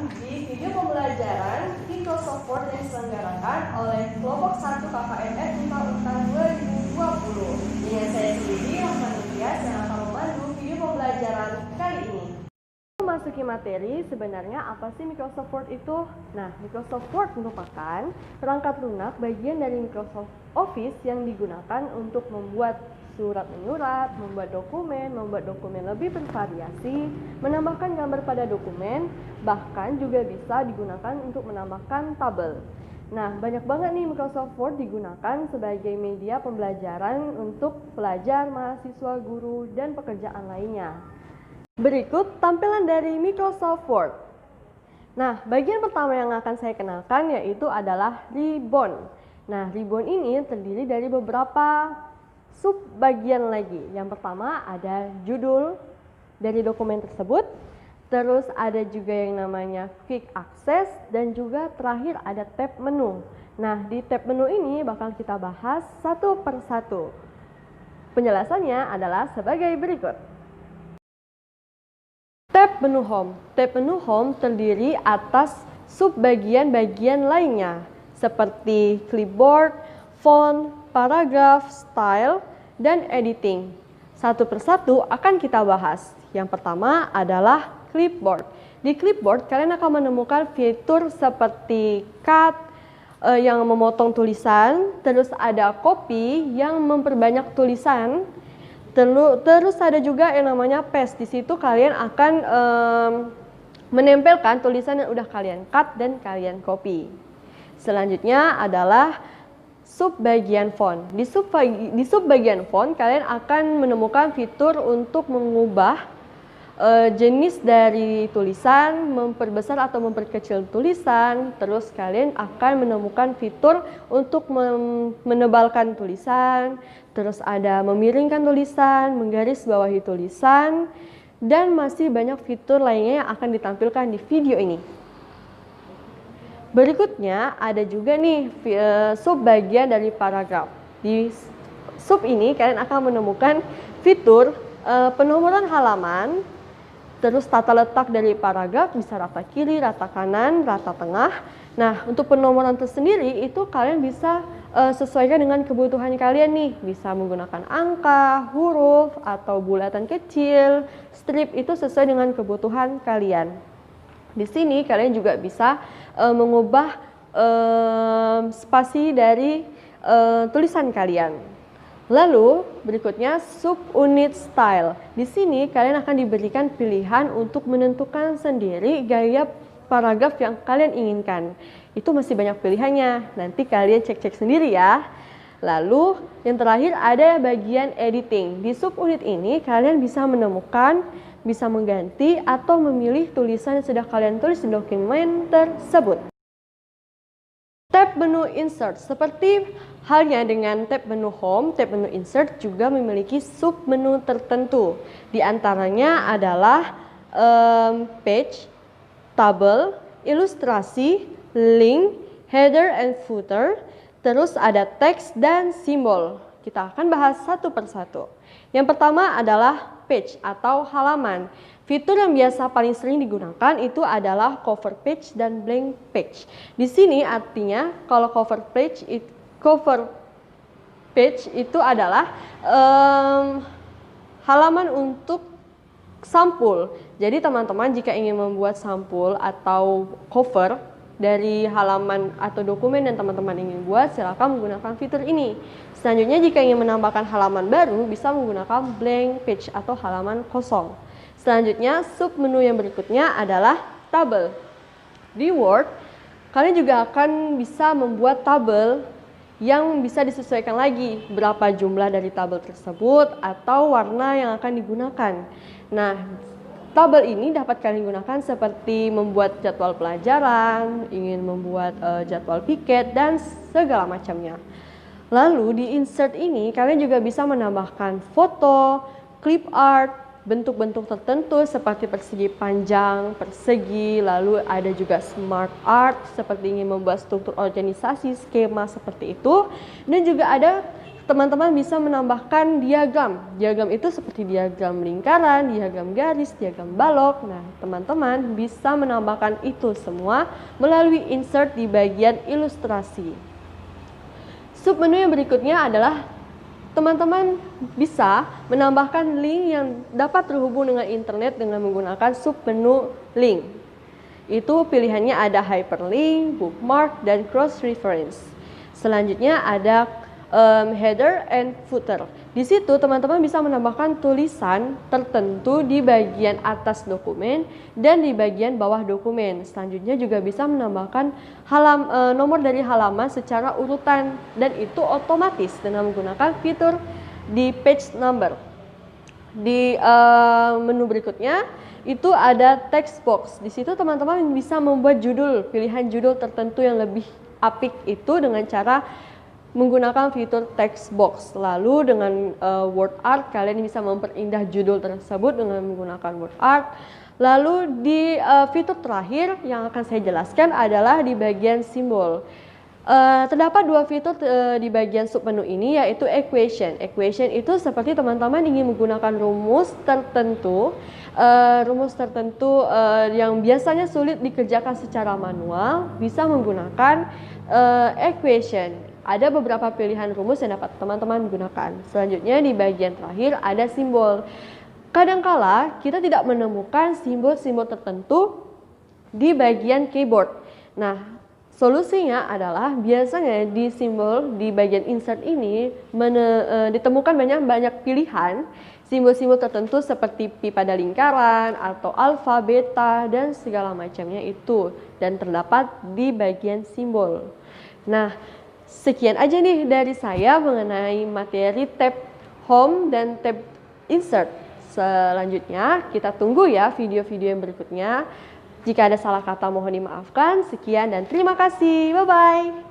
di video pembelajaran Microsoft Word yang diselenggarakan oleh kelompok 1 KKN Untar 2020. Dengan saya sendiri, Rahman Tias, yang akan memandu video pembelajaran kali ini. Memasuki materi, sebenarnya apa sih Microsoft Word itu? Nah, Microsoft Word merupakan perangkat lunak bagian dari Microsoft Office yang digunakan untuk membuat surat menyurat, membuat dokumen lebih bervariasi, menambahkan gambar pada dokumen, bahkan juga bisa digunakan untuk menambahkan tabel. Nah, banyak banget nih Microsoft Word digunakan sebagai media pembelajaran untuk pelajar, mahasiswa, guru, dan pekerjaan lainnya. Berikut tampilan dari Microsoft Word. Nah, bagian pertama yang akan saya kenalkan yaitu adalah ribbon. Nah, ribbon ini terdiri dari beberapa subbagian lagi. Yang pertama ada judul dari dokumen tersebut, terus ada juga yang namanya quick access, dan juga terakhir ada tab menu. Nah, di tab menu ini bakal kita bahas satu per satu. Penjelasannya adalah sebagai berikut. Tab menu home. Tab menu home terdiri atas subbagian-bagian lainnya seperti clipboard, font, paragraf, style, dan editing. Satu persatu akan kita bahas. Yang pertama adalah clipboard. Di clipboard kalian akan menemukan fitur seperti cut yang memotong tulisan, terus ada copy yang memperbanyak tulisan, terus ada juga yang namanya paste. Di situ kalian akan menempelkan tulisan yang udah kalian cut dan kalian copy. Selanjutnya adalah subbagian font. Di subbagian font kalian akan menemukan fitur untuk mengubah jenis dari tulisan, memperbesar atau memperkecil tulisan. Terus kalian akan menemukan fitur untuk menebalkan tulisan. Terus ada memiringkan tulisan, menggarisbawahi tulisan, dan masih banyak fitur lainnya yang akan ditampilkan di video ini. Berikutnya ada juga nih subbagian dari paragraf. Di sub ini kalian akan menemukan fitur penomoran halaman, terus tata letak dari paragraf bisa rata kiri, rata kanan, rata tengah. Nah, untuk penomoran tersendiri itu kalian bisa sesuaikan dengan kebutuhan kalian nih. Bisa menggunakan angka, huruf, atau bulatan kecil, strip, itu sesuai dengan kebutuhan kalian. Di sini kalian juga bisa mengubah spasi dari tulisan kalian. Lalu berikutnya subunit style. Di sini kalian akan diberikan pilihan untuk menentukan sendiri gaya paragraf yang kalian inginkan. Itu masih banyak pilihannya. Nanti kalian cek-cek sendiri ya. Lalu yang terakhir ada bagian editing. Di subunit ini kalian bisa menemukan, bisa mengganti atau memilih tulisan yang sudah kalian tulis di dokumen tersebut. Tab menu insert. Seperti halnya dengan tab menu home, tab menu insert juga memiliki sub menu tertentu. Di antaranya adalah page, tabel, ilustrasi, link, header and footer, terus ada teks dan simbol. Kita akan bahas satu persatu. Yang pertama adalah page atau halaman. Fitur yang biasa paling sering digunakan itu adalah cover page dan blank page. Di sini artinya kalau cover page itu adalah halaman untuk sampul. Jadi teman-teman jika ingin membuat sampul atau cover dari halaman atau dokumen yang teman-teman ingin buat, silakan menggunakan fitur ini. Selanjutnya jika ingin menambahkan halaman baru, bisa menggunakan blank page atau halaman kosong. Selanjutnya sub menu yang berikutnya adalah tabel. Di Word, kalian juga akan bisa membuat tabel yang bisa disesuaikan lagi berapa jumlah dari tabel tersebut atau warna yang akan digunakan. Nah, tabel ini dapat kalian gunakan seperti membuat jadwal pelajaran, ingin membuat jadwal piket, dan segala macamnya. Lalu di insert ini kalian juga bisa menambahkan foto, clip art, bentuk-bentuk tertentu seperti persegi panjang, persegi, lalu ada juga smart art seperti ingin membuat struktur organisasi, skema seperti itu, dan juga ada teman-teman bisa menambahkan diagram. Diagram itu seperti diagram lingkaran, diagram garis, diagram balok. Nah, teman-teman bisa menambahkan itu semua melalui insert di bagian ilustrasi. Submenu yang berikutnya adalah teman-teman bisa menambahkan link yang dapat terhubung dengan internet dengan menggunakan submenu link. Itu pilihannya ada hyperlink, bookmark, dan cross reference. Selanjutnya ada header and footer. Di situ teman-teman bisa menambahkan tulisan tertentu di bagian atas dokumen dan di bagian bawah dokumen. Selanjutnya juga bisa menambahkan nomor dari halaman secara urutan, dan itu otomatis dengan menggunakan fitur di page number. Di menu berikutnya itu ada text box. Di situ teman-teman bisa membuat judul, pilihan judul tertentu yang lebih apik itu dengan cara menggunakan fitur text box. Lalu dengan word art kalian bisa memperindah judul tersebut dengan menggunakan word art. Lalu di fitur terakhir yang akan saya jelaskan adalah di bagian simbol. Terdapat dua fitur di bagian submenu ini, yaitu equation. Equation itu seperti teman-teman ingin menggunakan rumus tertentu yang biasanya sulit dikerjakan secara manual, bisa menggunakan equation. Ada beberapa pilihan rumus yang dapat teman-teman gunakan. Selanjutnya di bagian terakhir ada simbol. Kadangkala kita tidak menemukan simbol-simbol tertentu di bagian keyboard. Nah, solusinya adalah biasanya di simbol di bagian insert ini ditemukan banyak pilihan simbol-simbol tertentu seperti pi pada lingkaran atau alfa, beta, dan segala macamnya itu, dan terdapat di bagian simbol. Nah, sekian aja nih dari saya mengenai materi tab home dan tab insert. Selanjutnya kita tunggu ya video-video yang berikutnya. Jika ada salah kata mohon dimaafkan. Sekian dan terima kasih. Bye-bye.